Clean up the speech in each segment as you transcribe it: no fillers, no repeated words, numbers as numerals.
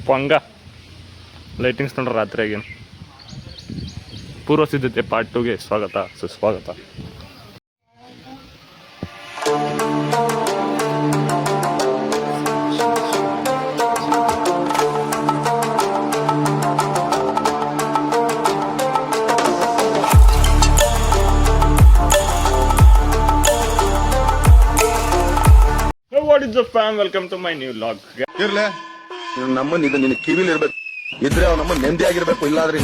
ಪೊಂಗ lightings ನೋಡ್ರೆ ರಾತ್ರಿಯಾಗೇನು. ಪೂರ್ವ ಸಿದ್ಧತೆ ಪಾರ್ಟ್ 2ಗೆ ಸ್ವಾಗತ ಸುಸ್ವಾಗತ. What is up fam? Welcome to my new vlog. ಇರ್ಲೆ ನಮ್ಮನ್ ಇದು ನಿನ್ನ ಕಿವಿಲಿ ಇರ್ಬೇಕು, ಇದ್ರೆ ಅವ್ ನಮ್ಮನ್ ನೆಮ್ಮದಿ ಆಗಿರ್ಬೇಕು. ಇಲ್ಲಾದ್ರೆ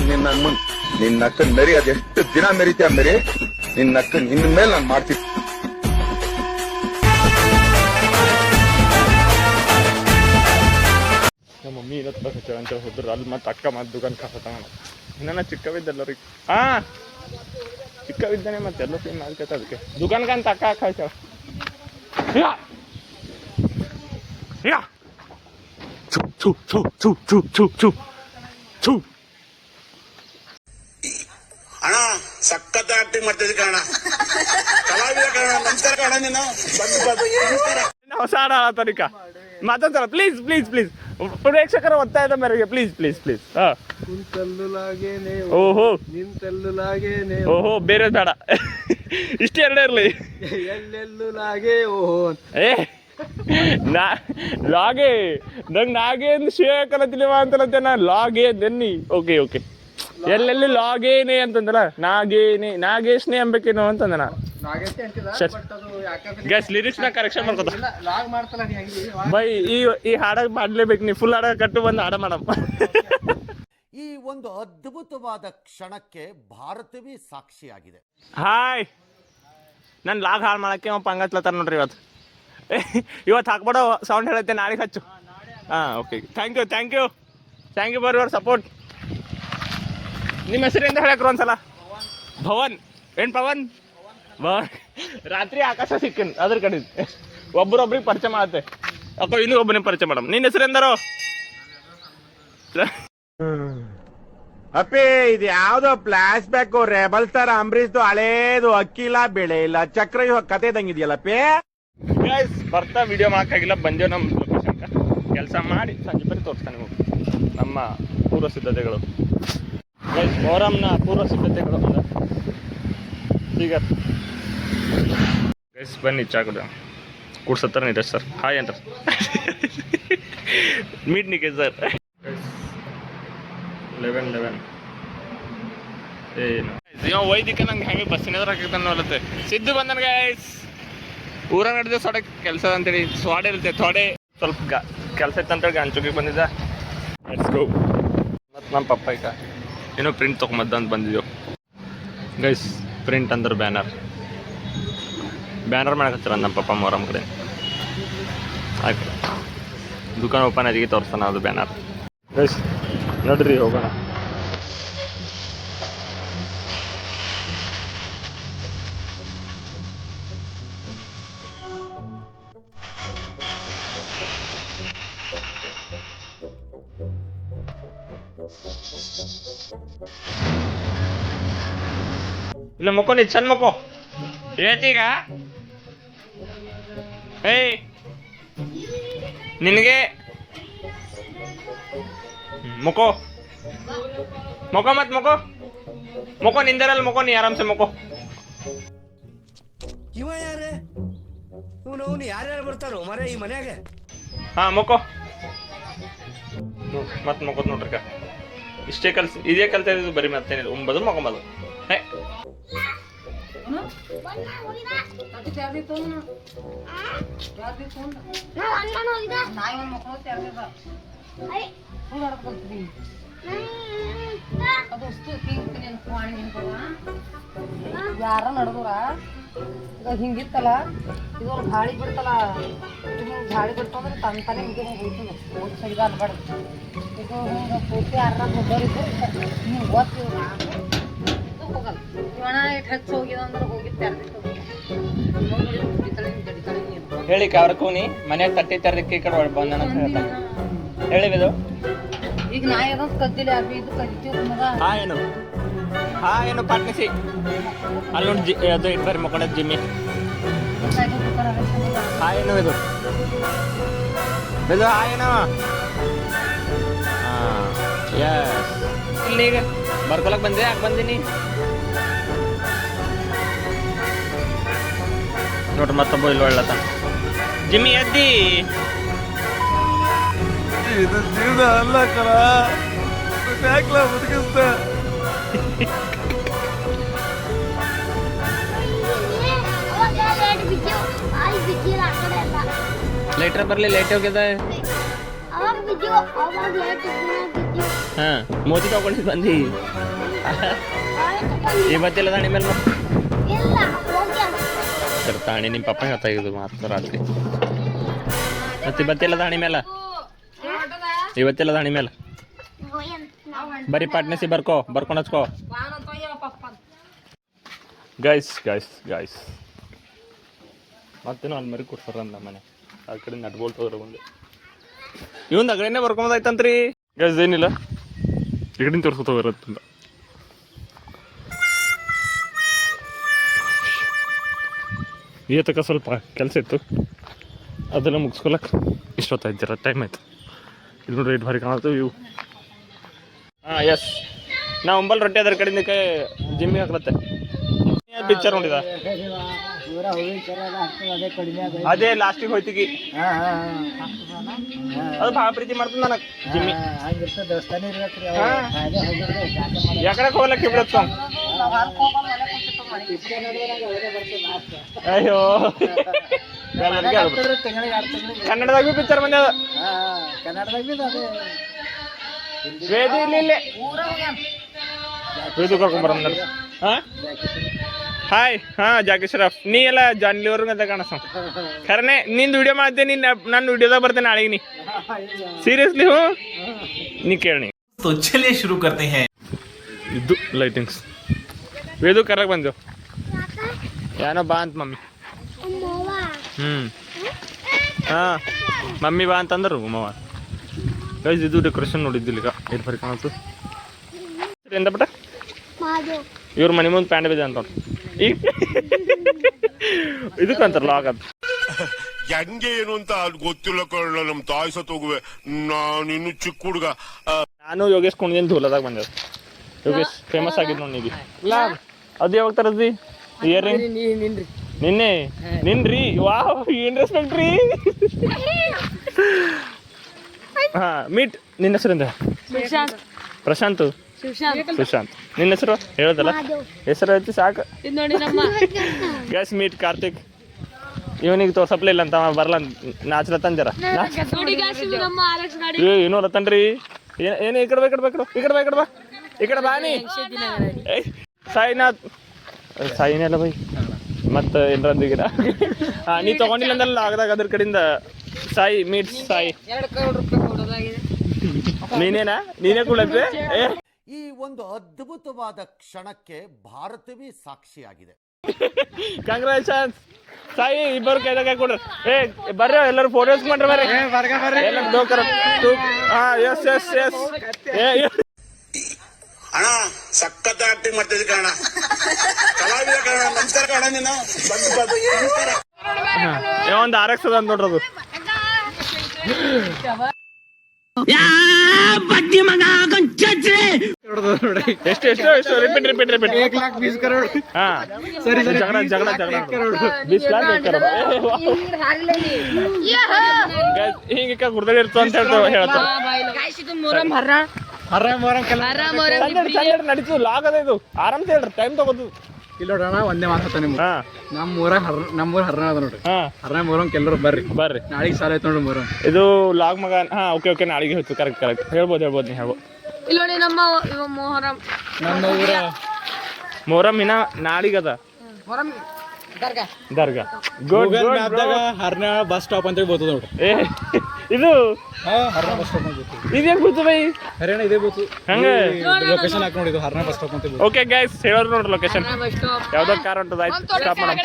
ನಿನ್ನ ಅಕ್ಕನ್ ಮೆರಿ ಅದೆಷ್ಟು ದಿನ ಮೆರಿತೀಯ ಮೆರಿ, ನಿನ್ನ ಅಕ್ಕನ್ ಇನ್ ಮೇಲೆ ನಾನು ಮಾಡ್ತೀನಿ. ನಮ್ಮ ಮಮ್ಮಿ ಏನತ್ತು ಅಂತ ಹೋದ್ರು ಅಲ್ಲಿ ಮತ್ತೆ ಅಕ್ಕ ಮತ್ತೆ ದುಕಾನ್ ಕಾಸತ್ತ ನನ್ನ ಚಿಕ್ಕವಿದ್ದೆಲ್ಲರಿಗೆ ಚಿಕ್ಕವಿದ್ದಾನೆ ಮತ್ತೆ ಎಲ್ಲ ಸೇಮ್ ಆಗ್ತೈತೆ. ಅದಕ್ಕೆ ದುಕಾನ್ಗಂತ ಅಕ್ಕ ಹಾಕಾಯ್ತಾವ. ಅಣ್ಣ ಸಖತ್ ಆಕ್ಟಿಂಗ್ ಮಾಡ್ತಿದ್ದೆ ಕಾರಣ, ಕಲಾವಿದ ಕಾರಣ, ನಮಸ್ಕಾರ ಕಾರಣ. ನೀನು ಹೊಸ ಹಾಡ ತನಿಕ ಮಾತಾಡ್ತಾರ. ಪ್ಲೀಸ್ ಪ್ಲೀಸ್ ಪ್ಲೀಸ್ ಪ್ರೇಕ್ಷಕರ ಒತ್ತಾಯದ ಮೇರೆಗೆ ಪ್ಲೀಸ್ ಪ್ಲೀಸ್ ಪ್ಲೀಸ್. ಓಹೋ ಓಹೋ ಬೇರೆ ಬೇಡ, ಇಷ್ಟೇ ಎರಡೇ ಇರ್ಲಿ. ಏ ಲಾಗೆ ನಂಗೆ ನಾಗೇನ್ ಶೇಖಲತಿಲ್ವ ಅಂತಲಂತೆ ನಾ ಲಾಗೆ ದೆನ್ನಿ. ಓಕೆ ಓಕೆ ಎಲ್ಲೆಲ್ಲಿ ಲಾಗೇನೆ ಅಂತಂದಲ್ಲ, ನಾಗೇನೆ ನಾಗೇಶ್ನೇ ಅಂಬೇಕೇನೋ ಅಂತಂದ ನಾ. ಗ್ಯಾಸ್ ಲಿರಿಕ್ಸ್ನ ಕರೆಕ್ಷನ್ ಮಾಡ್ಕೋತ ಬೈ. ಈ ಹಾಡ ಮಾಡ್ಲೇಬೇಕು, ನೀ ಫುಲ್ ಹಾಡ ಕಟ್ಟು ಬಂದು ಹಾಡ ಮಾಡಮ್ಮ. ಈ ಒಂದು ಅದ್ಭುತವಾದ ಕ್ಷಣಕ್ಕೆ ಭಾರತವೇ ಸಾಕ್ಷಿಯಾಗಿದೆ. ಹಾಯ್, ನನ್ನ ಲಾಗ್ ಹಾಳು ಮಾಡಕ್ಕೆ ಅವ ಪಂಗತ್ಲತ್ತಾರ ನೋಡ್ರಿ. ಇವತ್ತು ಹಾಕ್ಬೇಡ ಸೌಂಡ್ ಹೇಳುತ್ತೆ, ನಾಳೆಗೆ ಹಚ್ಚು. ಹಾಂ okay, thank you thank you thank you for your support. ನಿಮ್ಮ ಹೆಸರಿಂದ ಹೇಳಕ್ರು ಒಂದ್ಸಲ. ಭವನ್ ಏನು ಪವನ್ ಭವನ್. ರಾತ್ರಿ ಆಕಾಶ ಸಿಕ್ಕನ್ ಅದ್ರ ಕಡೆ ಒಬ್ಬರೊಬ್ರಿಗೆ ಪರಿಚಯ ಮಾಡತ್ತೆ. ಅಕ್ಕ ಇನ್ನೂ ಒಬ್ಬನಿಗೆ ಪರಿಚಯ ಮಾಡಮ್. ನಿನ್ನ ಹೆಸರಿಂದಾರೋ ಅಪ್ಪಿ ಇದು ಯಾವ್ದೋ ಫ್ಲಾಶ್ ಬ್ಯಾಕ್ ರೆಬಲ್ ತರ ಅಂಬರೀಶ್ದು ಹಳೇದು ಅಕ್ಕಿ ಇಲ್ಲ ಬೆಳೆ ಇಲ್ಲ ಚಕ್ರ ಇವಾಗ ಕತೆ ಇದಂಗಿದೆಯಲ್ಲಪ್ಪಿ. ಗೈಸ್ ಬರ್ತಾ ವಿಡಿಯೋ ಮಾಡೋಕ್ಕಾಗಿಲ್ಲ, ಬಂದೇವು ನಮ್ಮ ಲೊಕೇಶನ್ಗೆ. ಕೆಲಸ ಮಾಡಿ ಸಂಜೆ ಬರೀ ತೋರಿಸ್ತಾನೆ ನಿಮಗೆ ನಮ್ಮ ಪೂರ್ವ ಸಿದ್ಧತೆಗಳು. ಗೈಸ್ ಮೊಹರಂನ ಪೂರ್ವ ಸಿದ್ಧತೆಗಳು ಈಗ. ಗೈಸ್ ಬನ್ನಿ ಚಾ ಕುಡ ಕೂಡ್ಸತ್ತಾರ ನೀರ ಸರ್. ಹಾಯ್ ಅಂటారు ಮೀಟ್ ನಿಕೆ ಸರ್. 11 ಏನು ವೈದಿಕ ನಂಗೆ ಹೆಂಗೆ ಬಸ್ಸಿನ ಹಾಕಿರ್ತಾನೆ ನೋಡುತ್ತೆ. ಸಿದ್ದು ಬಂದನ್ ಗೈಸ್. ಊರ ನಡೆದ ಸೊಡೆ ಕೆಲಸ ಅಂತೇಳಿ ಸ್ವಾಡೆ ಇರುತ್ತೆ. ಥೋಡೆ ಸ್ವಲ್ಪ ಕೆಲಸ ಇತ್ತು ಅಂತೇಳಿ ಗಂಚುಗಿಗೆ ಬಂದಿದ್ದ. Let's go. ಮತ್ತು ನಮ್ಮ ಪಪ್ಪ ಈಗ ಏನೋ ಪ್ರಿಂಟ್ ತೊಗೊಂಬದ್ದ ಅಂತ ಬಂದಿದ್ದೆವು ಗೈಸ್. ಪ್ರಿಂಟ್ ಅಂದ್ರೆ ಬ್ಯಾನರ್ ಮಾಡಕತ್ತಾರ ನಮ್ಮ ಪಪ್ಪ ಮೊಹರಂ ಕಡೆ. ಆಯ್ತು ದುಕಾನ್ ಓಪನ್ ಆಗಿ ತೋರಿಸ್ತಾನ ಅದು ಬ್ಯಾನರ್. ಗೈಸ್ ನೋಡ್ರಿ ಹೋಗೋಣ. ಇಲ್ಲ ಮಕ್ಕೋ, ನೀ ಚಂದ ಮಕ್ಕೋ ಹೇಳ್ತೀಗ. ಏಯ್ ನಿನಗೆ ಮಕ್ಕೋ ಮಕ್ಕೋ ಮತ್ ಮಕ್ಕೋ ಮಕ್ಕೋ ನಿಂದರಲ್ಲ ಮಕ್ಕೋ, ನೀ ಆರಾಮ್ಸೆ ಮಕ್ಕೋ. ಇವ ಯಾರೇ ಇವನು ಯಾರ್ಯಾರು ಬರ್ತಾರೋ ಮರೆ ಈ ಮನ್ಯಾಗ? ಹಾಂ ಮಕ್ಕೋ ಮತ್ ಮಕ್ಕೋದ್ ನೋಡ್ರಕ್ಕ. ಇಷ್ಟೇ ಕಲ್ಸಿ ಇದೇ ಕಲ್ತಾ ಇದ್ದು ಬರೀ ಮತ್ತೇನಿಲ್ಲ. ಉಂಬದು ಮಗೊಂಬದು. ಹೇ ಯಾರ ನಡ್ದೂರ ಈಗ ಹಿಂಗಿತ್ತಲ್ಲ, ಇದು ಗಾಳಿ ಬಿಡ್ತಲ್ಲ, ಹಿಂಗೆ ಗಾಳಿ ಬಿಡ್ತಂದ್ರೆ ತಂತಾನೆ ಹಿಂಗೆ ಹೋಗ್ತದೆ. ಹೋಗಿ ಸರಿಗ ಅನ್ಬಾರ್ದು. ಇದು ಹಿಂಗೆ ಪೂರ್ತಿ ಯಾರ ಹೋಗೋರಿದ್ದು ಹಿಂಗೆ ಓದ್ತೀವಿ ಹೋಗಲ್ಲ. ಇವಣ ಇಟ್ಟು ಹೆಚ್ಚು ಹೋಗಿದಂದ್ರೆ ಹೋಗಿತ್ತು ಹೇಳಿ ಅವ್ರಕ್ಕೂನಿ ಮನ್ಯಾಗ ತಟ್ಟಿ ತರದಕ್ಕೆ ಈ ಕಡೆ ಬಂದ ಹೇಳ್ತಾನೆ. ಹೇಳಿದ್ದು ಈಗ ನಾ ಏನೋ ಕದ್ದಿಲ್ಲ, ಅದು ಇದು ಕದಿತೀವಿ ಮಗ. ಏನು ಪಾಟ್ನಿಸಿ ಅಲ್ಲಿ ನೋಡಿ ಅದು ಇಟ್ಬಾರಿ ಮಕ್ಕೊಂಡದ್ದು ಜಿಮ್ಮಿ. ಏನು ಇದು ಇದು ಏನೋ ಇಲ್ಲಿ ಈಗ ಬರ್ಕೊಳಕ್ ಬಂದೆ ಯಾಕೆ ಬಂದೀನಿ ನೋಡ್ರಿ ಮತ್ತೊಬ್ಬ ಇಲ್ಲಿ ಒಳ್ಳತ ಜಿಮ್ಮಿ ಎದ್ದಿ ಇದು ಜೀವನ ಅಲ್ಲ ಕಣ ಯಾಕಲ ಬದುಕಿಸ್ತ ಲೈಟ್ರ ಬರ್ಲಿ ಲೈಟ್ ಹೋಗ್ಯದ ಹಾ ಮೋದಿ ತಗೊಂಡು ಬಂದಿ ಇವತ್ತೆಲ್ಲ ದಾಣಿ ಮೇಲೆ ಸರ್ ತಾಣಿ ನಿಮ್ಮ ಪಪ್ಪ ಹೇಳ್ತಾ ಇದ್ದು ಮಾತ್ರ ರಾತ್ರಿ ಮತ್ತೆ ಇವತ್ತೆಲ್ಲ ದಾಣಿ ಮೇಲೆ ಇವತ್ತೆಲ್ಲ ದಾಣಿ ಮೇಲೆ ಬರೀ ಪಾರ್ಟ್ನರ್ಶಿಪ್ ಬರ್ಕೊಂಡು ಹಚ್ಕೋ ಗೈಸ್ ಗೈಸ್ ಗೈಸ್ ಮತ್ತೇನೋ ಅಲ್ಲಿ ಮರಿ ಕೊಡ್ತಾರ ನಮ್ಮ ಮನೆ ಆ ಕಡೆ ನಟ್ಬೋಲ್ಟ್ ಹೋದ್ರೆ ಬಂದು ಇವಂದು ಅಗಡೆನೇ ಬರ್ಕೊಂಬದಾಯ್ತಂತ್ರಿ ಗೈಸ್ ಏನಿಲ್ಲ ಈ ಕಡೆ ತೋರ್ಸ್ಕೊತ ಹೋಗಿರತ್ತಂತ ಈತಕ್ಕ ಸ್ವಲ್ಪ ಕೆಲಸ ಇತ್ತು ಅದನ್ನು ಮುಗಿಸ್ಕೊಳಕ್ಕೆ ಇಷ್ಟೊತ್ತಾಯ್ತು ಜರ ಟೈಮ್ ಆಯ್ತು ಇಲ್ಲಿ ನೋಡಿ ರೇಟ್ ಭಾರಿ ಕಾಣತ್ತು ಇವು ಹಾಂ ಎಸ್ ನಾ ಒಂಬಲ್ ರೊಟ್ಟಿ ಅದ್ರ ಕಡೆಯಿಂದ ಜಿಮ್ಮಿಗೆ ಹಾಕ್ಲತ್ತೆ ಪಿಕ್ಚರ್ ನೋಡಿದ ಅದೇ ಲಾಸ್ಟಿಗೆ ಹೋಯ್ತಿಗಿ ಅದು ಭಾಳ ಪ್ರೀತಿ ಮಾಡ್ತದ ನನಗೆ ಜಿಮ್ಮಿ ಯಾಕಡೆ ಹೋಗ್ಲಕ್ಕೆ ಬಿಡತ್ತ ಅಯ್ಯೋ ಕನ್ನಡದಾಗ ಭೀ ಪಿಕ್ಚರ್ ಬಂದ ವೇದಿ ಇಲ್ಲಿ ವೇದು ಕರ್ಕೊಂಬರ ಹಾಂ ಹಾಯ್ ಹಾಂ ಜಾಕಿ ಶ್ರಫ್ ನೀ ಎಲ್ಲ ಜಾನ್ಲಿವರ್ಗ ಅಂತ ಕಾಣಿಸ್ತ ಖರೇನೆ ನಿಂದು ವಿಡಿಯೋ ಮಾಡ್ತೇನೆ ನೀನು ನನ್ನ ವಿಡಿಯೋದಾಗ ಬರ್ತೇನೆ ನಾಳೆಗೆ ನೀ ಸೀರಿಯಸ್ಲಿ ಹ್ಞೂ ನೀ ಕೇಳಿ तो चलिए शुरू करते हैं ಇದು ಲೈಟಿಂಗ್ಸ್ ವೇದು ಕರಕ್ಕೆ ಬಂದೆವು ಏನೋ ಬಾ ಅಂತ ಮಮ್ಮಿ ಹಾಂ ಮಮ್ಮಿ ಬಾ ಅಂತಂದರು ಮಾವ ಗೈಸ್ ಇದು ಡೆಕೋರೇಷನ್ ನೋಡಿದ್ದಿಲ್ಲ ಈಗ ಏನು ಬರೀ ಕಾಣತ್ತು ಎಂತ ಬಿಟ್ಟ ಇವ್ರ ಮನೆ ಮುಂದೆ ಪ್ಯಾಂಡ್ ಬಿದ್ದೆ ಅಂತ ಈಗ ಇದಕ್ಕಂತಾರಲ್ಲ ಆಗದು ಹೆಂಗೆ ಏನು ಅಂತ ಗೊತ್ತಿಲ್ಲ ಕಳ್ಳ ನಮ್ ತಾಯಿ ಸತ್ ಹೋಗುವೆ ನಾನಿನ್ನು ಚಿಕ್ಕ ಹುಡುಗ ನಾನು ಯೋಗೇಶ್ ಕುಣಿದೇನು ಧೂಲದಾಗ ಬಂದೆ ಯೋಗೇಶ್ ಫೇಮಸ್ ಆಗಿದ್ದು ನೋಡಿ ನೀಗಿ ಅದು ಯಾವಾಗ ತರದ್ರಿ ಇಯರಿಂಗ್ ನಿನ್ನೆ ನಿನ್ರಿ ವಾವ್ ಏನ್ ರೆಸ್ಪೆಕ್ಟ್ ರೀ ಹಾ ಮೀಟ್ ನಿನ್ನ ಹೆಸರಿಂದ ಪ್ರಶಾಂತ್ ಸುಶಾಂತ್ ನಿನ್ನ ಹೆಸರು ಹೇಳೋದಲ್ಲ ಹೆಸರು ಹಚ್ಚಿ ಸಾಕು ಗ್ಯಾಸ್ ಮೀಟ್ ಕಾರ್ತಿಕ್ ಇವನಿಗೆ ತೋರ್ಸಪ್ಲಿಲ್ಲ ಅಂತ ಬರಲ್ಲ ನಾಚ್ಲತ್ತನ್ ಜರ ಏನೋ ಲತ್ತನ್ರಿ ಏನು ಈ ಕಡೆ ಬಾ ಈ ಕಡೆ ಬಾ ಈ ಕಡೆ ಬಾ ನೀ ಸಾಯಿನಾಥ್ ಸಾಯಿನೆಲ್ಲ ಬೈ ಮತ್ತೆ ಏನರಂದಿಗಿರ ಹಾಂ ನೀ ತೊಗೊಂಡಿಲ್ಲ ಅಂದಲ್ಲ ಆಗದಾಗ ಅದ್ರ ಕಡೆಯಿಂದ ಸಾಯಿ ಮೀಟ್ಸ್ ಸಾಯಿ ನೀನೇನಾ ನೀನೇ ಕೊಡತ್ತೆ ಈ ಒಂದು ಅದ್ಭುತವಾದ ಕ್ಷಣಕ್ಕೆ ಭಾರತವೇ ಸಾಕ್ಷಿಯಾಗಿದೆ. ಕಂಗ್ರಾಚುಲೇಷನ್ಸ್ ಸಾಯಿ ಇಬ್ಬರು ಕೈದಾಗ ಕೊಡ್ರಿ ಬರ್ರಿ ಎಲ್ಲರೂ ಫೋಟೋಸ್ ಮಾಡ್ರಿ ಬರ್ರಿ ಎಲ್ಲ ದೋಕರ ಹಾಂ ಎಸ್ ಎಸ್ ಎಸ್ ಅಣ್ಣ ಸಖತ್ ಆಕ್ಟಿಂಗ್ ಮಾಡ್ತಿದ್ದೆ ಕಣ ಕಲಾವಿದ ಕಣ ನಮಸ್ಕಾರ ಕಣ ನೀನು ನಮಸ್ಕಾರ ಒಂದು RX ಅದ ನೋಡ್ರಿ ಅದು ಎಷ್ಟು ಎಷ್ಟು ಎಷ್ಟು ರಿಪೀಟ್ ರಿಪೀಟ್ ರಿಪೀಟ್ 1,20,000 करोड़ ಹಾಂ ಸರಿ ಸರಿ ಜಗಳ ಜಗಳ ಜಗಳ 20 लाख ಹಿಂಗೆ ಗುರ್ದಲ್ಲಿ ಇರ್ತು ಅಂತ ಹೇಳ್ತಾರೆ ನಡೀತು ಲಾಗ್ ಅದ ಇದು ಆರಾಮ್ಸೆ ಹೇಳ್ರಿ ಟೈಮ್ ತಗೋದು ಇಲ್ಲಿ ನೋಡೋಣ ಒಂದೇ ಮಾತಾಡ್ತಾ ನಿಮ್ಗೆ ಹಾಂ ನಮ್ಮೂರ ಹರ್ನ ಅದ ನೋಡ್ರಿ ಹಾಂ ಹರ್ನ ಮೊಹರಂ ಎಲ್ಲರೂ ಬರ್ರಿ ಬರ್ರಿ ನಾಳೆಗೆ ಸಾಲ ಐತೆ ನೋಡ್ರಿ ಮೊಹರಂ ಇದು ಲಾಗ್ ಮಗ ಹಾಂ ಓಕೆ ನಾಳೆಗೆ ಹೋಯ್ತು ಕರೆಕ್ಟ್ ಹೇಳ್ಬೋದು ನೀ ಹೇಳ್ಬೋದು ಇಲ್ಲಿ ನೋಡಿ ನಮ್ಮ ಮೊಹರಂ ನಮ್ಮ ಊರ ಮೊಹರಂ ಇನ್ನ ನಾಳಿಗದ ಮೊಹರಂ ದರ್ಗಾ ದರ್ಗಾ ಗುಡ್ ಗೂಗಲ್ ಮ್ಯಾಪ್ದಾಗ ಹರ್ನ ಬಸ್ ಸ್ಟಾಪ್ ಅಂತ ಬೋತದ ನೋಡ್ರಿ ಇದು ಹರ್ನ ಬಸ್ ಸ್ಟಾಪ್ ಅಂತ ಬೋತು ಇದೇನು ಗೊತ್ತು ಬೈ ಹರಿಯಾಣ ಇದೇ ಬೋತು ಹಂಗೆ ಲೊಕೇಶನ್ ಹಾಕಿ ನೋಡಿದ್ದು ಹರ್ನ ಬಸ್ ಸ್ಟಾಪ್ ಅಂತ ಬೋತು ಓಕೆ ಗೈಸ್ ಹೇಳೋರು ನೋಡ್ರಿ ಲೊಕೇಶನ್ ಬಸ್ ಸ್ಟಾಪ್ ಯಾವ್ದೋ ಕಾರ್ ಹೊಂಟದ ಆಯ್ತು ಸ್ಟಾಪ್ ಮಾಡೋಣ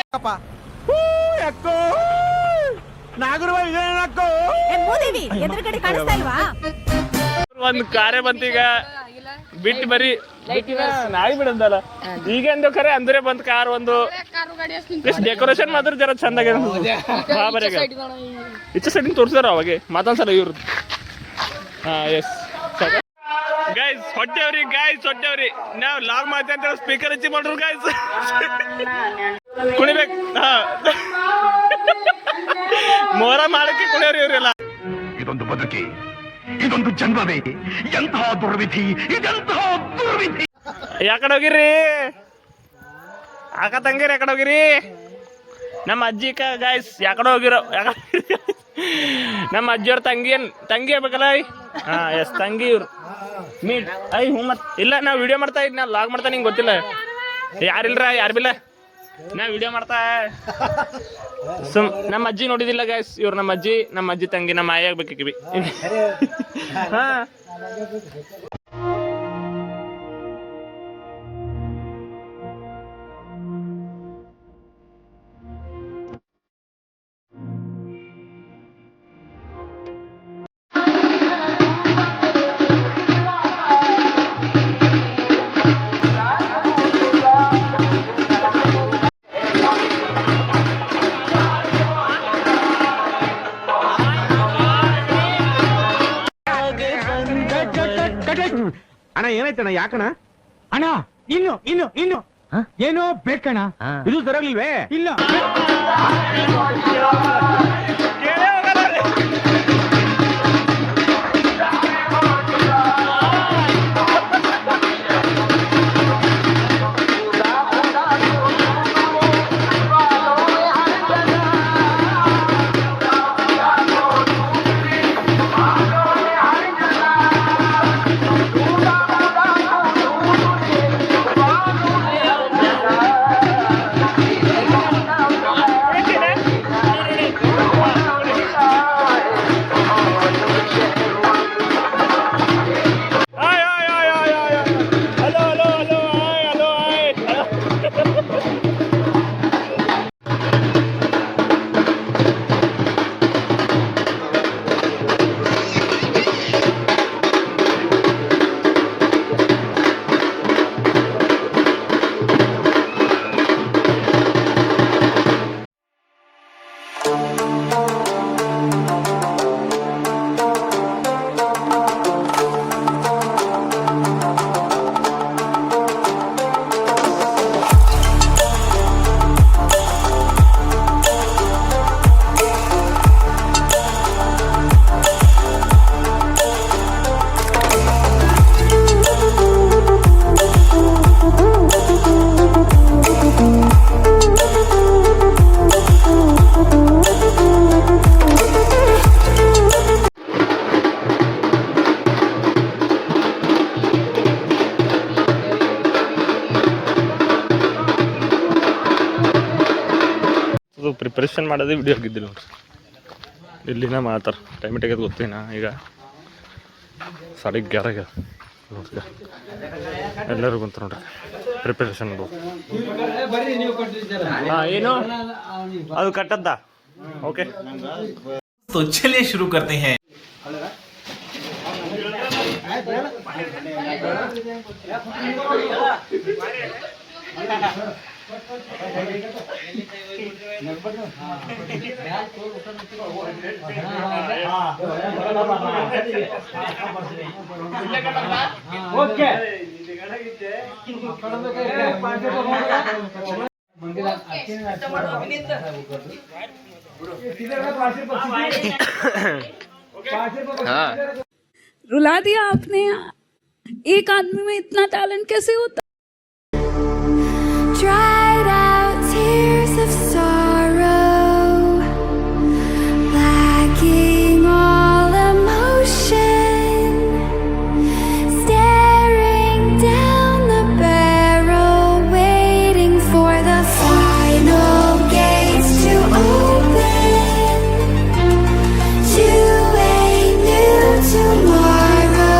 ಯಾಕೋ ನಾಗರವ ಇದೇನಕ್ಕೋ ಎದುರುಗಡೆ ಕಾಣಿಸ್ತಾ ಇಲ್ವಾ ಒಂದು ಕಾರೇ ಬಂತೀಗ ಬಿಟ್ಟು ಬರೀ ನಾಯಿ ಬಿಡಂದಲ್ಲ ಈಗ ಅಂದು ಖರೆ ಅಂದ್ರೆ ಬಂತ ಕಾರ್ ಒಂದು ಡೆಕೋರೇಷನ್ ಮಾತ್ರ ಜರ ಚಂದಾಗಿದೆ ಬಾ ಬರೀಗ ಈಚೆ ಸೈಡಿನ ತೋರಿಸ್ತಾರ ಅವಾಗೆ ಮತ್ತೊಂದ್ಸಲ ಇವ್ರದ್ದು ಹಾಂ ಎಸ್ ಗೈಸ್ ಹೊಟ್ಟೆವ್ರಿ ನಾವು ಲಾಗ್ ಮಾಡ್ತಾ ಅಂತ ಸ್ಪೀಕರ್ ಹಚ್ಚಿ ಮಾಡ್ರು ಗೈಸ್ ಕುಣಿಬೇಕು ಮೋರ ಮಾಡಕ್ಕೆ ಕುಣಿಯವ್ರಿ ಇವ್ರೆಲ್ಲ. ಇದೊಂದು ಬದುಕಿ, ಇದೊಂದು ಜನ್ಮವೇ, ಎಂತಹ ದುರ್ವಿಧಿ, ಇದೆಂತಹ ದುರ್ವಿಧಿ. ಯಾಕಡೆ ಹೋಗಿರಿ ಅಕ್ಕ ತಂಗಿರಿ, ಯಾಕಡೆ ಹೋಗಿರಿ? ನಮ್ಮ ಅಜ್ಜಿ ಗಾಯ್ಸ್ ಯಾಕಡೆ ಹೋಗಿರೋ, ನಮ್ಮ ಅಜ್ಜಿಯವ್ರ ತಂಗಿ ಆಗ್ಬೇಕಲ್ಲ. ಹಾ ಎಸ್ ತಂಗಿ ಇವ್ರು ಮೀಟ್ ಐ ಹ್ಞೂ ಮತ್ ಇಲ್ಲ ನಾ ವಿಡಿಯೋ ಮಾಡ್ತಾ ಇದ್ ನಾ ಲಾಗ್ ಮಾಡ್ತಾ ನಿಂಗೆ ಗೊತ್ತಿಲ್ಲ ಯಾರಿಲ್ರ ಯಾರು ಬಿಲ್ಲ ನಾ ವಿಡಿಯೋ ಮಾಡ್ತಾ ನಮ್ಮ ಅಜ್ಜಿ ನೋಡಿದಿಲ್ಲ ಗಾಯ್ಸ್. ಇವ್ರು ನಮ್ಮ ಅಜ್ಜಿ ತಂಗಿ ನಮ್ಮ ಆಯಿ ಆಗ್ಬೇಕಿವಿ. ಹಾ ಅಣ್ಣ ಏನಾಯ್ತಣ್ಣ, ಯಾಕಣ್ಣ? ಅಣ್ಣ ಇನ್ನು ಏನೋ ಬೇಕಣ್ಣ. ಇದು ಸರಿಯಾಗ್ಲಿಲ್ವೇ? ಇಲ್ಲ ಪ್ರಿಪ್ರೇಷನ್ ಮಾಡೋದೇ ವಿಡಿಯೋ ಆಗಿದ್ದಿಲ್ಲ ನೋಡ್ರಿ. ಇಲ್ಲಿನ ಮಾತಾರ ಟೈಮ್ ತೆಗೆದು ಗೊತ್ತೇನ ಈಗ 11:30 ನೋಡ್ರಿ ಎಲ್ಲರೂ ಬಂತ ನೋಡ್ರಿ ಪ್ರಿಪ್ರೇಷನ್. ಹಾಂ ಏನು ಅದು ಕಟ್ಟದ್ದ ಓಕೆ. तो चलिए शुरू करते हैं. रुला दिया आपने. एक आदमी में इतना टैलेंट कैसे होता? Dried out tears of sorrow, lacking all emotion, staring down the barrel, waiting for the final gates to open to a new tomorrow.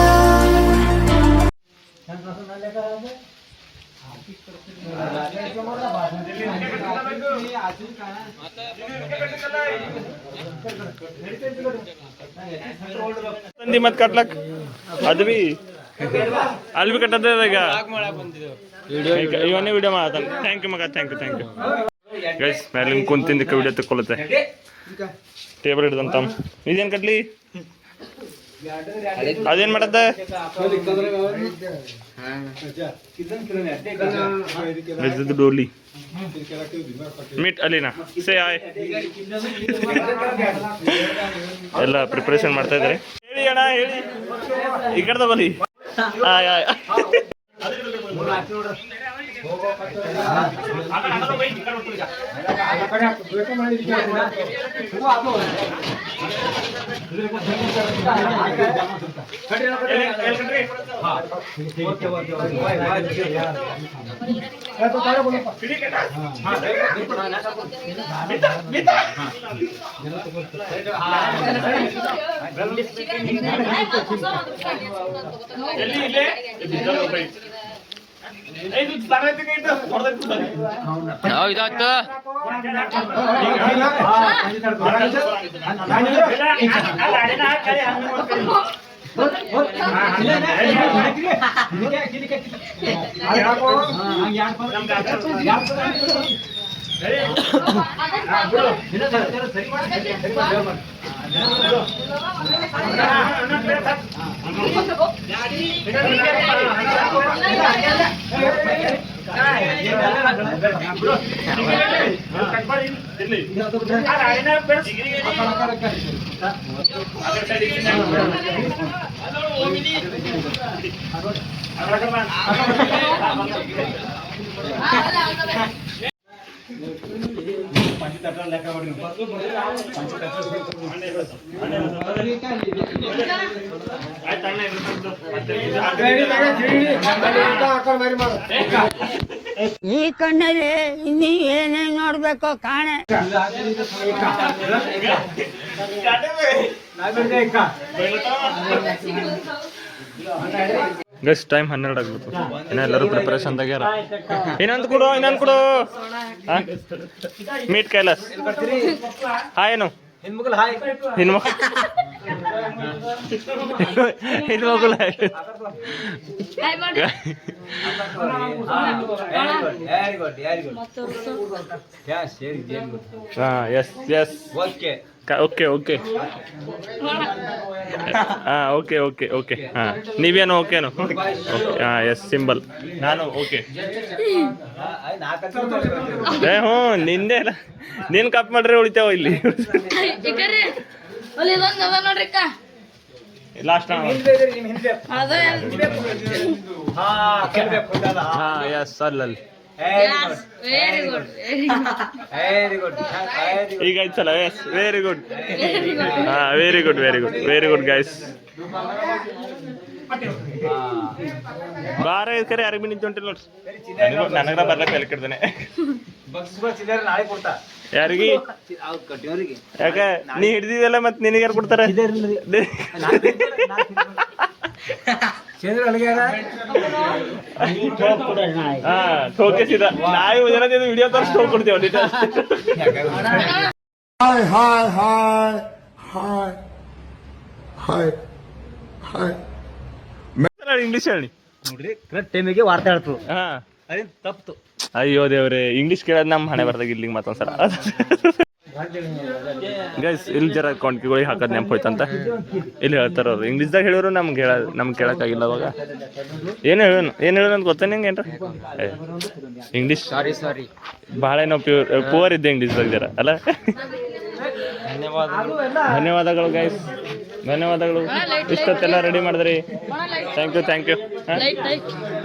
ತಂದಿ ಮತ್ ಕಟ್ಲಕ್ ಅದು ಬಿ ಅಲ್ಲಿ ಬಿ ಕಟ್ಟದ ಈಗ ಇವನ್ನೇ ವಿಡಿಯೋ ಮಾಡತಾನ. ಥ್ಯಾಂಕ್ ಯು ಮಗ, ಥ್ಯಾಂಕ್ ಯು ಗೈಸ್. ಮೇಲೆ ಕುಂತಿಂದಕ್ಕೆ ವಿಡಿಯೋ ತಕ್ಕೊಳುತ್ತೆ ಟೇಬಲ್ ಹಿಡ್ದಂತ. ಇದೇನು ಕಟ್ಲಿ ಅದೇನ್ ಮಾಡತ್ತ ಡೋಲಿ ಮೀಟ್ ಅಲ್ಲಿನಾ ಸೇ ಆಯ್ ಎಲ್ಲ ಪ್ರಿಪರೇಷನ್ ಮಾಡ್ತಾ ಇದ್ದಾರೆ. ಹೇಳಿ ಅಣ್ಣ ಹೇಳಿ, ಈ ಕಡೆ ತಗೊಳ್ಳಿ. ಆಯ್ ಆಯ್ ಈ ಕಣ್ಣಲ್ಲಿ ಇನ್ನೀ ಏನೇನ್ ನೋಡ್ಬೇಕು ಕಾಣೆ. ಗಸ್ ಟೈಮ್ 12 ಆಗ್ಬಿಟ್ಟು ಇನ್ನ ಎಲ್ಲರೂ ಪ್ರಿಪರೇಷನ್ದಾಗ ಯಾರ. ಇನ್ನೊಂದು ಕೊಡು ಮೀಟ್ ಕೈಲಾಸ್. ಹಾಯ್ ಏನು ಹೆಣ್ಮಕ್ಳು yes yes okay okay okay ಹಾಂ ಓಕೆ ಓಕೆ ಓಕೆ ಹಾಂ ನೀವೇನು ಓಕೆನು ಹಾಂ ಎಸ್ ಸಿಂಬಲ್ ನಾನು ಓಕೆ. ಹ್ಞೂ ನಿಂದೆ ಅಲ್ಲ, ನೀನು ಕಪ್ ಮಾಡ್ರೆ ಉಳಿತೇವ ಇಲ್ಲಿ. ಲಾಸ್ಟ್ ಹಾಂ ಎಸ್ ಅಲ್ಲಲ್ಲಿ ಈಗ ಆಯ್ತಲ್ಲ. Yes very good. ಹಾಂ very good very good very good guys. ಬಾರ ಕರೆ ಯಾರಿಗೆ ಬಿ ನಿಂತು ನೋಡ್ರಿ. ನನಗ ಬರ್ಲಕ್ಕ ಎಲ್ಲಿ ಕಡ್ದಾನೆ ಯಾರಿಗೆ ಯಾಕೆ ನೀ ಹಿಡ್ದಿದಲ್ಲ ಮತ್ತೆ ನಿನಗೆ ಯಾರು ಕೊಡ್ತಾರೆ? ಹಾ ಠೋಕಿಸಿದ ನಾವು ಜನ ವಿಡಿಯೋ ತೋರಿಸಿ ಠೋಕ್ ಕೊಡ್ತೇವೆ. Hi hi hi hi hi hi English ಹೇಳಿ ನೋಡ್ರಿ ಕರೆಕ್ಟ್ ಟೈಮಿಗೆ ವಾರ್ತೆ ಹೇಳ್ತು. ಹಾ ಅದೇನ್ ತಪ್ಪಿತು. ಅಯ್ಯೋ ದೇವ್ರೆ, ಇಂಗ್ಲೀಷ್ ಕೇಳೋದು ನಮ್ಮ ಹಣೆ ಬರ್ದಾಗ ಇಲ್ಲಿಗೆ ಮತ್ತೊಂದ್ಸಲ. ಗೈಸ್ ಇಲ್ಲಿ ಜರ ಕೊಂಡ್ಕಿಗಳಿಗೆ ಹಾಕೋದು ನೆನಪು ಹೋಯ್ತಂತ ಇಲ್ಲಿ ಹೇಳ್ತಾರ ಅವ್ರು. ಇಂಗ್ಲೀಷ್ದಾಗ ಹೇಳಿದ್ರು ನಮ್ಗೆ ಕೇಳೋಕ್ಕಾಗಿಲ್ಲ ಅವಾಗ. ಏನು ಹೇಳೋಣ ಅಂತ ಗೊತ್ತ ನಿಂಗೆ ಏನ್ರ ಇಂಗ್ಲೀಷ್? ಸಾರಿ ಭಾಳ ಏನೋ ಪೂವರ್ ಇದ್ದೆ ಇಂಗ್ಲೀಷ್ದಾಗ ಜರ ಅಲ್ಲ. ಧನ್ಯವಾದಗಳು ಗೈಸ್, ಧನ್ಯವಾದಗಳು. ಇಷ್ಟೊತ್ತೆಲ್ಲ ರೆಡಿ ಮಾಡಿದ್ರಿ, ಥ್ಯಾಂಕ್ ಯು.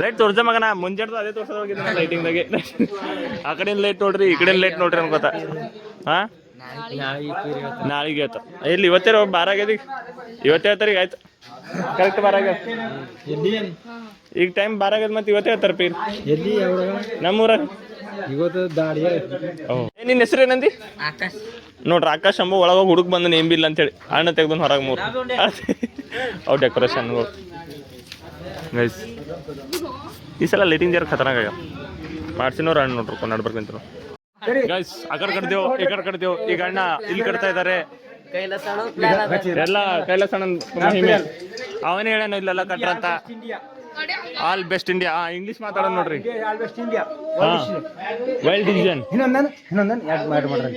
ಲೈಟ್ ತೋರ್ಸ ಮಗನ ಮುಂಜಾಡ್ದು ಅದೇ ತೋರ್ಸೋದು ಹೋಗಿದ್ದ ಲೈಟಿಂಗ್ದಾಗೆ. ಆ ಕಡೆಯಿಂದ ಲೈಟ್ ನೋಡ್ರಿ, ಈ ಕಡೆಯಿಂದ ಲೈಟ್ ನೋಡ್ರಿ ಅನ್ಕೋತ. ಹಾಂ ನಾಳೆಗೆ ಆಯ್ತು ಇಲ್ಲಿ ಇವತ್ತೇ 12 ಆಗ್ಯದ. ಇವತ್ತೇ ಹೇಳ್ತಾರೆ ಈಗ ಆಯ್ತು ಕರೆಕ್ಟ್ 12 ಆಗ್ಯದ. ಈಗ ಟೈಮ್ 12 ಆಗ್ಯದ ಮತ್ತೆ ಇವತ್ತೇ ಹೇಳ್ತಾರೆ ಪೀರ್ ಎಲ್ಲಿ ನಮ್ಮೂರಾಗ ನಿನ್ನ ಹೆಸರು ಏನಂದಿ? ನೋಡ್ರಿ ಆಕಾಶ್ ಅಂಬ ಒಳಗೋಗಿ ಹುಡುಕ್ ಬಂದು ನೇಂಬಿಲ್ಲ ಅಂತೇಳಿ ಅಣ್ಣ ತೆಗ್ದು ಹೊರಗೆ 3 ಅವು ಡೆಕೋರೇಷನ್ಗಳು. ಗೈಸ್ ಈ ಸಲ ಲೈಟಿಂಗ್ ಜರ ಖತರ್ನಾಗ ಆಗ್ಯಾವ. ಮಾಡ್ಸಿನವ್ರು ಅಣ್ಣ ನೋಡ್ರಿ ನಡ್ಬರ್ಕಂತ ಗೈಸ್. ಆ ಕಡೆ ಕಡ್ದೇವು ಈ ಕಡೆ ಕಡ್ದೇವು. ಈಗ ಅಣ್ಣ ಇಲ್ಲಿ ಕಟ್ತಾ ಇದ್ದಾರೆ ಎಲ್ಲ. ಕೈಲಾಸಣ್ಣ ಮಹಿಮೆ ಅವನೇ ಹೇಳೇನು ಇಲ್ಲೆಲ್ಲ ಕಟ್ರಂತ. All best India. ಇಂಗ್ಲೀಷ್ ಮಾತಾಡೋಣ ನೋಡ್ರಿ. ವೈಲ್ಡ್ ಡಿಸಿಷನ್ ಇನ್ನೊಂದನ್ 2 ಮಾಡ್ರಿ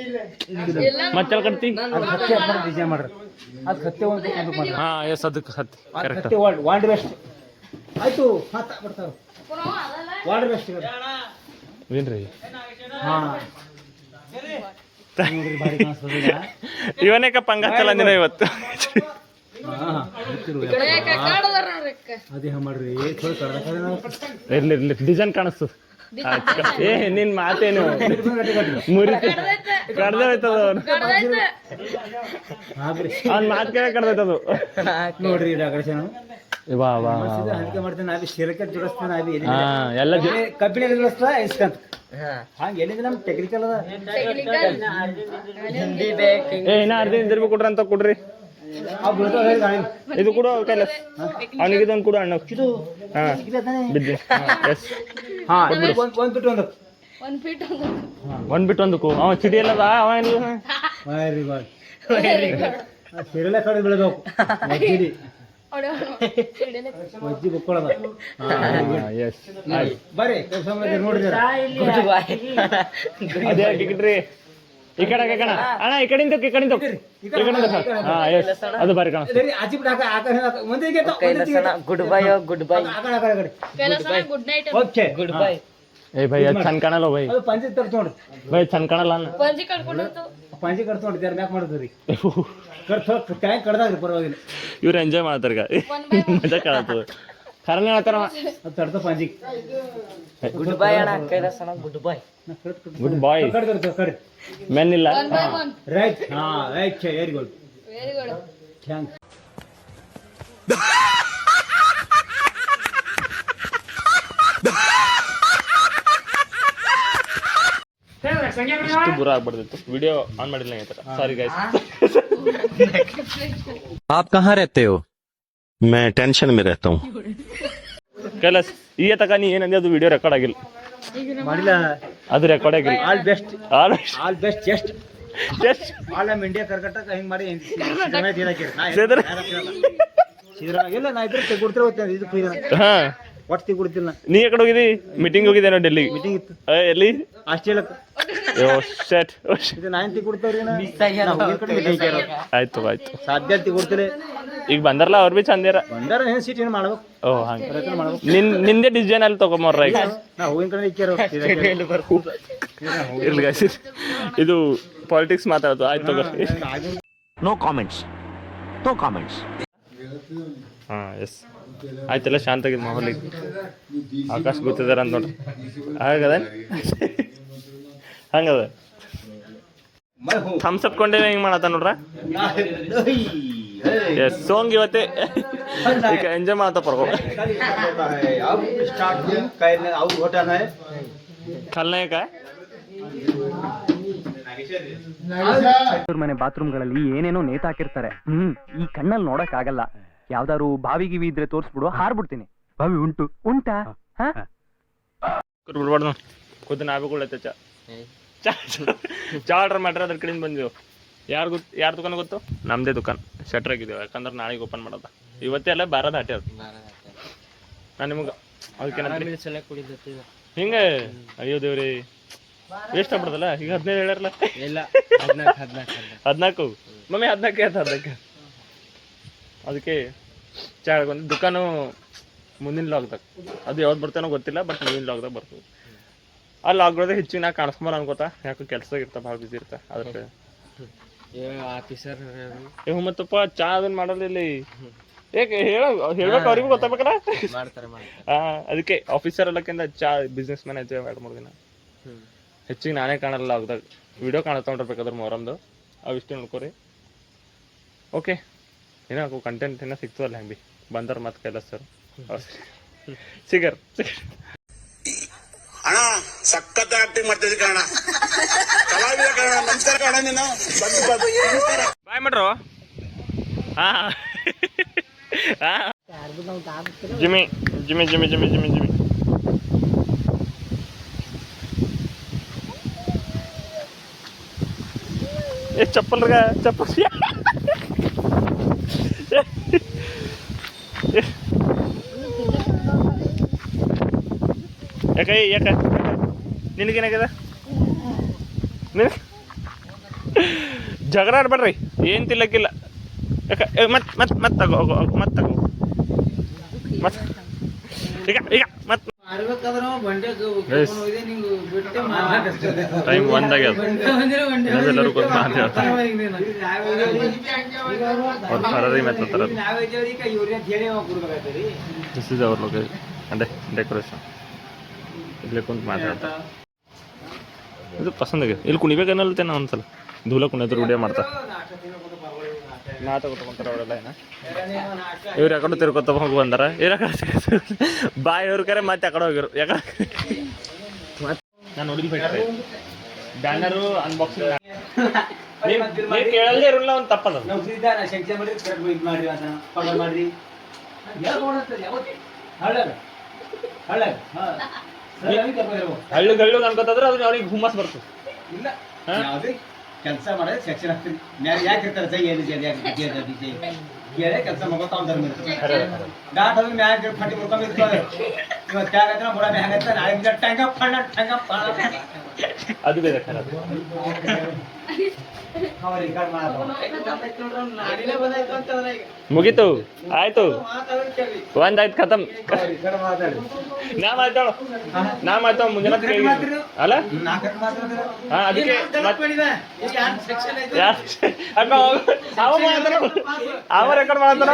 ಮತ್ತೆ ಕಟ್ತಿ ಮಾಡ್ರಿ ಅದು ಕತ್ತೆ ಒಂದು ಮಾಡ್ರಿ ಹಾಂ ಎಸ್ ಅದಕ್ಕೆ ಹತ್ತಿ ಕರೆಕ್ಟ್. ಕತ್ತೆ ವಾಲ್ಡ್ ಬೆಸ್ಟ್ ಆಯ್ತು ಬರ್ತಾವೆ ವಾಲ್ಡ್ ಬೆಸ್ಟ್ ಏನ್ರಿ ಹಾಂ ಭಾರಿ ಕಾಣಿಸ್ತದ ಇವನೇ ಪಂಗ ಹಚ್ಚಲ್ಲ ನೀನು ಇವತ್ತು. ಅದೇ ಮಾಡ್ರಿ ಇರ್ಲಿ ಇರ್ಲಿ ಡಿಸೈನ್ ಕಾಣಿಸ್ತದ. ಏ ನಿನ್ ಮಾತೇನು ಮುರಿತು ಕಡ್ದ ಹೋಯ್ತದ ಅವನು ಅವ್ನ ಮಾತು ಕೇಳ ಕಡ್ದೋಯ್ತದು ನೋಡ್ರಿ ಡೆಕೋರೇಷನ್ ವಾ ವಾ ಹಂಗೆ ಮಾಡ್ತೇನೆ ನಾವೇ ಶಿರಕ್ಕೆ ಜೋಡಿಸ್ತೇನೆ ನಾವೇ ಹಾ ಎಲ್ಲ ಕಬ್ಬಿಣ ಜೋಡಿಸ್ತಾ ಇಸ್ಕಂತ ಹಂಗೆ ಎಲ್ಲಿಂದ ನಮ್ಗೆ ಟೆಕ್ನಿಕಲ್ ಅದ ಏ ಇನ್ನ ಅರ್ಧ ಇಂದಿರ್ಬೇಕು ಕೊಡ್ರಿ ಅಂತ ಕೊಡ್ರಿ. ಇದು ಕೊಡು ಕೈಲಾಸ್ ಅವನಿಗೆ ಇದೊಂದು ಕೊಡು ಅಣ್ಣ. ಹಾ ಬಿದ್ದಿ ಎಸ್ ಹಾ ಒಂದ್ ಬಿಟ್ಟು ಒಂದು ಒಂದ್ ಬಿಟ್ಟು ಒಂದಕ್ಕೂ ಅವ ಚಿಡಿ ಎಲ್ಲದ ಅವ ವೆರಿ ಗುಡ್ ಶಿರಲೆ ಕಡೆ ಬೆಳಬೇಕು ಮಜ್ಜಿಡಿ ಮಜ್ಜಿ ಬುಕ್ಕೊಳ್ಳೋದ ಎಸ್ ಬರ್ರಿ ಕೆಲಸ ನೋಡಿದಿರ ಅದೇ ಹಾಕಿಟ್ರಿ ಈ ಕಡೆ ಕಣ ಅಣ್ಣ ಈ ಕಡೆಯಿಂದ ಈ ಕಡೆಯಿಂದ ಹಾ ಎಸ್ ಅದು ಬಾರಿ ಕಾಣ. ಆಚಿ ಬಿಟ್ಟು ಮುಂದೆ good bye good bye okay good bye ಏ ಭೈ ಅದು ಚಂದ ಕಾಣಲ್ಲ ಭೈ. ಅದು ಪಂಚಿ ತರ್ಸೋಣ್ರಿ ಭೈ ಚಂದ ಕಾಣಲ್ಲ ಅಣ್ಣ. ಪಂಚಿ ಕಟ್ಸೋಣ್ರಿ ಯಾರು ಮ್ಯಾಕ್ ಮಾಡಿದ್ರಿ ಟ್ಯಾಂಕ್ ಕಡ್ದಾಗ್ರಿ ಪರವಾಗಿಲ್ಲ ಇವ್ರು ಎಂಜಾಯ್ ಮಾಡ್ತಾರ ಮಜಾ ಕಾಣತ್ತದ ಖರನೇ ಹೇಳ್ತಾರ. ಅದು ತಡ್ತ ಪಂಚಿ ಗುಡ್ ಬೈ ಅಣ್ಣ ಕೈಲಾಸ ಗುಡ್ ಬೈ ಗುಡ್ ಬಾಯ್ ಕಡೆ ಮೆನ್ ಇಲ್ಲ ರೈಟ್ ಹಾ ರೈಟ್ ವೆರಿ ಗುಡ್ ಥ್ಯಾಂಕ್ಸ್. ಇಷ್ಟು ಬುರ ಆಗ್ಬಿಡ್ತಿತ್ತು ವಿಡಿಯೋ ಆನ್ ಮಾಡಿಲ್ಲ ಸಾರಿ ಗೈಸ್. आप कहाँ रहते हो? मैं टेंशन में रहता हूँ. ಕೈಲಾಸ್ ಈ ತಕ ನೀ ಏನಂದ್ರೆ ಅದು ವಿಡಿಯೋ ರೆಕಾರ್ಡ್ ಆಗಿಲ್ಲ ಮಾಡಿಲ್ಲ ಅದು ರೆಕಾರ್ಡ್ ಆಗಿಲ್ಲ. All best all all best just just all ನಮ್ಮ ಇಂಡಿಯಾ ಕರ್ನಾಟಕ ಹಿಂಗ್ ಮಾಡಿ ಸೇದ್ರ- ಇಲ್ಲ ನಾ ಇದ್ರೆ ಕೊಡ್ತಿರ ಹೋಗ್ತೇನೆ ಇದು ಹಾ ಒಟ್ಟು ಕೊಡ್ತಿಲ್ಲ ನೀ ಎಕಡೆ ಹೋಗಿದಿ? ಮೀಟಿಂಗ್ ಹೋಗಿದ್ದೇನೋ ಡೆಲ್ಲಿಗೆ. ಮೀಟಿಂಗ್ ಇತ್ತು ಎಲ್ಲಿ? ಆಸ್ಟ್ರೇಲಿಯಾಕ್ಕೆ ಶಟ್ ಇದು 9 ಕೊಡ್ತಾವ್ರಿ ಆಯ್ತು ಆಯ್ತು ಸಾಧ್ಯತೆ ಕೊಡ್ತಿಲ್ಲ ಈಗ ಬಂದಾರಲ್ಲ ಅವ್ರು ಬಿ ಚಂದಿರ ಬಂದಾರ ಏನ್ ಸೀಟ್ ಏನ್ ಮಾಡ್ಬೇಕು ಓ ಹಂಗೆ ಪ್ರಯತ್ನ ಮಾಡ್ಬೇಕು ನಿಂದೆ ಡಿಸೈನ್ ಅಲ್ಲಿ ತಗೊಂಬರ್ರ ಈಗ. ನಾ ಹೂವಿನ ಕಡೆ ಇಕ್ಕ್ಯಾರ ಇರ್ಲಿ guys, ಇದು ಪಾಲಿಟಿಕ್ಸ್ ಮಾತಾಡೋದು ಆಯ್ತು ತಗೋ. नो कमेंट्स नो कमेंट्स ಹಾ ಎಸ್ ಆಯ್ತೆಲ್ಲ ಶಾಂತಾಗಿದ್ದು ಮಾಹೋಲ್ ಈಗ. ಆಕಾಶ ಗೊತ್ತಿದಾರ ಅಂತ ನೋಡ್ರಿ ಹಾಗದ ಹಂಗದ ಥಮ್ಸ್ ಅಪ್ ಕೊಂಡೇ ಹಿಂಗೆ ಮಾಡತ್ತ ನೋಡ್ರ. ಎಸ್ ಸೋಂಗ್ ಇವತ್ತೇ ಈಗ ಎಂಜಾಯ್ ಮಾಡತ್ತ ಪರ್ಗೋ ಖಲ್ನಾಯಕ. ಮನೆ ಬಾತ್ರೂಮ್ಗಳಲ್ಲಿ ಏನೇನೋ ನೇತಾಕಿರ್ತಾರೆ. ಈ ಕಣ್ಣಲ್ಲಿ ನೋಡಕ್ ಆಗಲ್ಲ. ಯಾವ್ದಾರು ಬಾವಿ ಗಿವಿ ಇದ್ರೆ ತೋರ್ಸ್ಬಿಡು, ಹಾರ್ಬಿಡ್ತೀನಿ. ಬಾವಿ ಉಂಟಾ ಬಿಡ್ಬಾರ್ದು ಖುದ್ದು ನಾವೇ ಕೊಡತ್ತೆ ಚಾ ಆರ್ಡರ್ ಮಾಡ್ರೆ ಅದ್ರ ಕಡೆಯಿಂದ ಬಂದಿದ್ದೆವು. ಯಾರ ದುಕಾನ ಗೊತ್ತು? ನಮ್ಮದೇ ದುಕಾನ್ ಶಟ್ರ್ ಆಗಿದ್ದೇವೆ, ಯಾಕಂದ್ರೆ ನಾಳೆಗೆ ಓಪನ್ ಮಾಡೋದ. ಇವತ್ತೇ ಎಲ್ಲ ಬಾರದ ಹಟ್ಟಿ ಅದು. ನಾನು ನಿಮಗೆ ಅದಕ್ಕೆ ಹಿಂಗೆ ಅಯ್ಯೋ ದೇವ್ರಿ ವೇಸ್ಟ್ ಆಗ್ಬಿಡ್ದಲ್ಲ. ಈಗ 15 ಹೇಳ್ಯಾರಲ್ಲ. ಇಲ್ಲ 14 ಮಮ್ಮಿ 14 ಅದಕ್ಕೆ ಚಾ ಬಂದು ದುಕಾನು ಮುಂದಿನ ಲಾಗ್ದಾಗ ಅದು ಯಾವ್ದು ಬರ್ತೇನೋ ಗೊತ್ತಿಲ್ಲ, ಬಟ್ ಮುಂದಿನ ಲಾಗ್ದಾಗ ಬರ್ತದೆ. ಆ ಲಾಗ್ದಾಗ ಹೆಚ್ಚಿಗೆ ನಾ ಕಾಣಿಸ್ಕೊಂಬಲ್ಲ ಅನ್ಕೋತಾ, ಯಾಕೆ ಕೆಲ್ಸದಾಗ ಇರ್ತಾ ಭಾಳ ಬಿಸಿ ಇರ್ತಾ. ಅದಕ್ಕೆ ಆಫೀಸರ್ ಮತ್ತಪ್ಪ ಚಾ ಅದನ್ನ ಮಾಡಲ್ಲ ಯಾಕೆ ಹೇಳ್ಬೇಕು ಅವ್ರಿಗೂ ಗೊತ್ತಾಗ್ಬೇಕಲ್ಲ. ಅದಕ್ಕೆ ಆಫೀಸರ್ ಎಲ್ಲಕ್ಕಿಂತ ಚಾ ಬಿಸ್ನೆಸ್ ಮ್ಯಾನ್ ಆಯ್ತು 2-3 ದಿನ ಹೆಚ್ಚಿಗೆ ನಾನೇ ಕಾಣಲ್ಲ ಲಾಗ್ದಾಗ. ವಿಡಿಯೋ ಕಾಣತ್ಕೊಂಡಿರ್ಬೇಕಾದ್ರೆ ಮೊಹರಂದು ಅವಿಷ್ಟು ನೋಡ್ಕೊರಿ. ಓಕೆ ಏನೋ ಕಂಟೆಂಟ್ ಏನೋ ಸಿಗ್ತದಲ್ಲ ಹೆಂಗೆ ಭೀ ಬಂದಾರ ಮತ್ತೆ ಕೈಲಾಸ್ ಸರ್ ಸಿಗರ್ ಅಣ್ಣ ಸಖತ್ ಆಕ್ಟಿಂಗ್ ಮಾಡ್ತಿದ್ದೆ ಕಣ, ಕಲಾವಿದ ಕಣ, ನಮಸ್ಕಾರ ಕಣ ನೀನು. ಬಾಯ್ ಮಾಡ್ರು. ಹಾ Jimmy Jimmy Jimmy Jimmy Jimmy Jimmy ಏ ಚಪ್ಪಲ್ಗ ಚಪ್ಪಲ್ ಯಾಕ ನಿನಗೇನಾಗ್ಯದ? ಜಗಳ ಆಡ್ಬೇಡ್ರಿ, ಏನು ತಿಲ್ಲಕ್ಕಿಲ್ಲ. ಮತ್ತೆ ತಗೋ ಮತ್ತೆ ತಗೋ ಮತ್ತೆ ಈಗ ಮತ್ತೆ ಟೈಮ್ ಒಂದಾಗ್ಯದ ಎಲ್ಲರೂ ಕೂತ್ ಮಾತಾಡ್ತಾರೆ ಅವ್ರು ಬರೋದೇ ಮತ್ತೆ ದಿಸ್ ಇಸ್ ಅವರ್ ಲೊಕೇಶನ್ ಅದೇ ಡೆಕೋರೇಷನ್ ಇಲ್ಲೇ ಕುಂತು ಮಾತಾಡ್ತಾರೆ ಇದು ಪಸಂದ್ ಆಗಿದೆ ಇಲ್ಲಿ ಕುಣಿಬೇಕನ್ನಲ್ತೇನೆ ಒಂದ್ಸಲ ಧೂಲ ಕುಣಿಯೋದ್ರ ವಿಡಿಯೋ ಮಾಡ್ತಾರೆ ಮಾತಾಡ್ಕೊಂತಾರೆ ಅವರೆಲ್ಲ ಏನ ಇವ್ರು ಯಾಕಡೆ ತಿರ್ಕೊತ ಹೋಗಿ ಬಂದಾರ ಬಾಯ್ ಇವ್ರ ಕರೆ ಮತ್ತೆ ಯಾಕಡೆ ಹೋಗಿರು ಯಾಕಡೆ ನಾನು ನೋಡಿಲ್ ಬೇಕ್ರಿ ಬ್ಯಾನರು ಅನ್ಬಾಕ್ಸಿಂಗ್ ನೀವು ಕೇಳಲ್ದೇ ಇರಲ್ಲ ಒಂದು ತಪ್ಪದ ಹಳ್ಳು ಗಳ್ಳು ಅನ್ಕೋತಾದ್ರೆ ಅದ್ರ ಅವ್ರಿಗೆ ಹುಮ್ಮಸ್ ಬರ್ತದೆ ಇಲ್ಲ ಕೆಲಸ ಮಾಡೋದು ಸೆಕ್ಷನ್ ಆಗ್ತದೆ ಯಾಕೆ ಇರ್ತಾರೆ ಸೈ ಹೇಳಿ ಕೆಲಸ ಮಗೋತಾವ್ ಧರ್ಮ ದಾಟ್ ಹೋಗಿ ಮ್ಯಾಗ ಫಟ್ಟಿ ಮುರ್ಕೊಂಡಿರ್ತಾರೆ ಇವತ್ತು ತ್ಯಾಗತ್ರ ಬುಡ ಮ್ಯಾಗತ್ತ ನಾಳೆ ಟಂಗ ಫಣ್ಣ ಅದು ಬೇರೆ ಖರ ಮುಗೀತು ಆಯ್ತು ಒಂದಾಯ್ತು ಖತಮ್ ನಾ ಮಾತಾವ ಮುಂಜಾನೆ ಅಲ್ಲ ಹಾ ಅದಕ್ಕೆ ಅವ ರೆಕಾರ್ಡ್ ಮಾಡ್ತಾರ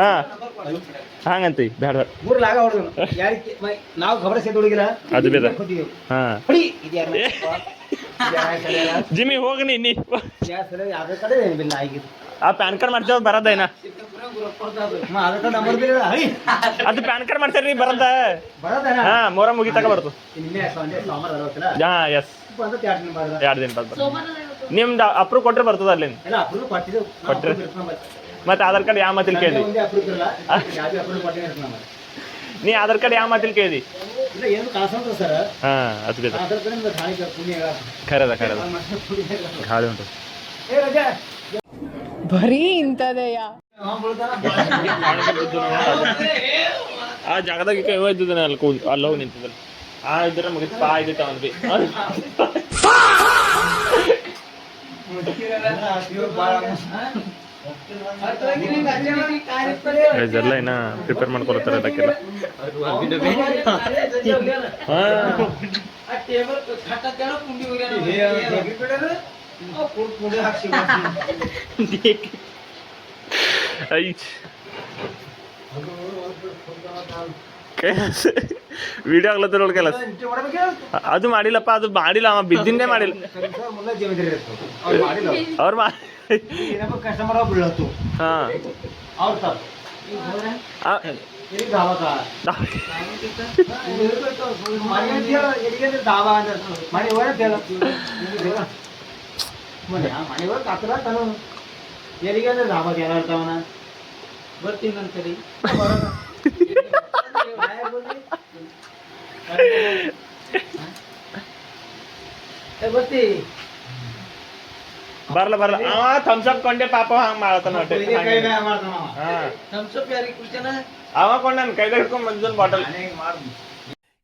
ಹಾ ಹಂಗಂತಿ ಬೇಡ ಮೂರು ಲಾಗ ಹೊಡೆದು ನಾವು ಖಬರ ಸೇದ್ ಹುಡುಗಿಲ್ಲ ಅದು ಬೇಡ ಹಾ ಜಿಮ್ಮಿ ಹೋಗನಿ ನೀ ಆ ಪ್ಯಾನ್ ಕಾರ್ಡ್ ಮಾಡ್ತೇವ ಬರದೇನ ಅದು ಪ್ಯಾನ್ ಕಾರ್ಡ್ ಮಾಡ್ತೇರಿ ಬರದ ಹಾ ಮೊರ ಮುಗಿತಾಗ ಬರ್ತು ಹಾ ಎಸ್ 2 ದಿನ ಬರ್ತ ನಿಮ್ದು ಅಪ್ರೂವ್ ಕೊಟ್ರೆ ಬರ್ತದ ಅಲ್ಲಿ ಕೊಟ್ರೆ ಮತ್ತೆ ಆಧಾರ್ ಕಾರ್ಡ್ ಯಾವ ಮಾತಿಲ್ ಕೇಳಿ ನೀ ಆಧಾರ್ ಕಾರ್ಡ್ ಯಾವ ಮಾತಿಲ್ ಕೇಳಿ ಹಾ ಅದು ಬೇಡ ಖರದ ಗಾಳಿ ಉಂಟು ಬರೀ ಇಂಥದೆಯ ಆ ಜಾಗದಾಗ ಕೈ ಇದ್ದಿದ್ದಾನೆ ಅಲ್ಲಿ ಹೋಗಿ ನಿಂತಿದ್ದಾನೆ ಆ ಇದ್ರೆ ಮುಗಿತು ಪಾ ಇದ್ದಿತ್ತು ಅವನ್ ಬಿ ಎಲ್ಲ ಇನ್ನ ಪ್ರಿಪೇರ್ ಮಾಡ್ಕೊಳ್ತಾರೆ ಅದಕ್ಕೆಲ್ಲ ವಿಡಿಯೋ ಆಗ್ಲತ್ತ ನೋಡಿ ಕೆಲಸ ಅದು ಮಾಡಿಲ್ಲಪ್ಪ ಅದು ಮಾಡಿಲ್ಲ ಅವ ಬಿದ್ದಿಂದೇ ಮಾಡಿಲ್ಲ ಅವ್ರು ಕಸ್ಟಮರ್ ಬೀಳತ್ತು ಹಾ ಮನೆ ಕಾತರ ತಾನು ಎಲ್ಲಿಗೆ ಅಂದ್ರೆ ಧಾಬಾ ಎಲ್ಲ ಇರ್ತಾವನ ಬರ್ತೀನಿ ಅಂತೇಳಿ ಬರ್ತಿ ಬರಲ್ಲ ಅವ ಥಮ್ಸ್ ಅಪ್ ಕೊಂಡೆ ಪಾಪ ಹಂಗ ಮಾಡತಾನ ಅವ ಕೊಂಡ ನನ್ ಕೈದಾಗ ಹಿಡ್ಕೊಂಡ್ ಮಂಜೂನ್ ಬಾಟಲ್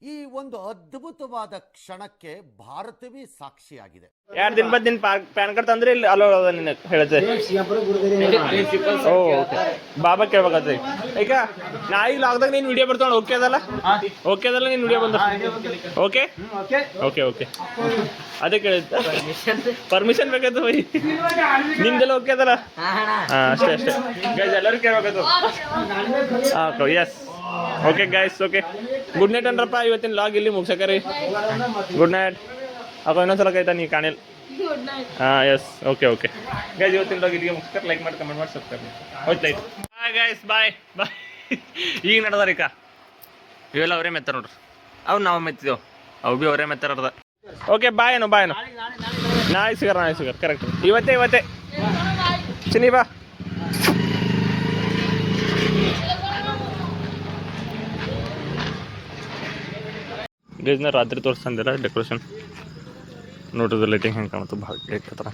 ಈ ಒಂದು ಅದ್ಭುತವಾದ ಕ್ಷಣಕ್ಕೆ ಭಾರತವೇ ಸಾಕ್ಷಿಯಾಗಿದೆ. 2 ದಿನ ಬದ್ ನಿನ್ ಪ್ಯಾನ್ ಕಾರ್ಡ್ ತಂದ್ರೆ ಇಲ್ಲಿ ಅಲೋ ಅದ ನಿನ್ನ ಹೇಳತ್ತೆ. ಓ ಬಾಬಾ ಕೇಳ್ಬೇಕಾದ್ರೆ ಈಗ ನಾ ಈಗ ಲಾಕ್ದಾಗ ನೀನ್ ವಿಡಿಯೋ ಬರ್ತಾವ ಓಕೆ ಅದಲ್ಲ ನೀನ್ ವಿಡಿಯೋ ಬಂದ ಓಕೆ ಓಕೆ ಓಕೆ ಅದೇ ಕೇಳಿದ್ದ ಪರ್ಮಿಷನ್ ಬೇಕಾಯ್ತು ಬೈ ನಿಮ್ದೆಲ್ಲ ಓಕೆ ಅದಲ್ಲ ಅಷ್ಟೇ ಗೈಸ್ ಎಲ್ಲರೂ ಕೇಳ್ಬೇಕಾಯ್ತು yes okay guys okay good night ಅನ್ರಪ್ಪ ಇವತ್ತಿನ ಲಾಗ್ ಇಲ್ಲಿ ಮುಗ್ಸಕರಿ ಗುಡ್ ನೈಟ್ ಅಪ್ಪ ಇನ್ನೊಂದ್ಸಲ ಕೈತಾ ನೀ ಕಾಣಿಲ್ ಎಸ್ ಓಕೆ ಓಕೆ ಗೈಸ್ ಇವತ್ತಿನ ಲಾಗ್ ಇಲ್ಲಿಗೆ ಮುಗ್ಸಕರ್ ಲೈಕ್ ಮಾಡಿ ಕಮೆಂಟ್ ಮಾಡಿ ಸಬ್ಸ್ಕ್ರೈಬ್ ಮಾಡಿ ಹೋಯ್ತು ಬಾಯ್ ಗೈಸ್ ಬಾಯ್ ಈಗ ನಡೆದಾರಿಕ ಇವೆಲ್ಲ ಅವರೇ ಮೆತ್ತಾರ ನೋಡ್ರಿ ಅವು ನಾವು ಮೆತ್ತಿದೆವು ಅವು ಭೀ ಅವರೇ ಮೆತ್ತಾರದ ಓಕೆ ಬಾಯ್ ಏನು ನಾಳೆ ಸಿಗರ್ ಕರೆಕ್ಟ್ ಇವತ್ತೇ ಚಿನಿ ಬಾ ಗೈಸ್ ನಾ ರಾತ್ರಿ ತೋರಿಸ್ತಂದಿಲ್ಲ ಡೆಕೋರೇಷನ್ ನೋಡ್ರಿ ಲೈಟಿಂಗ್ ಹೆಂಗೆ ಕಾಣುತ್ತೆ ಭಾಳ ಕೇಳ್ಕತ್ತಾರ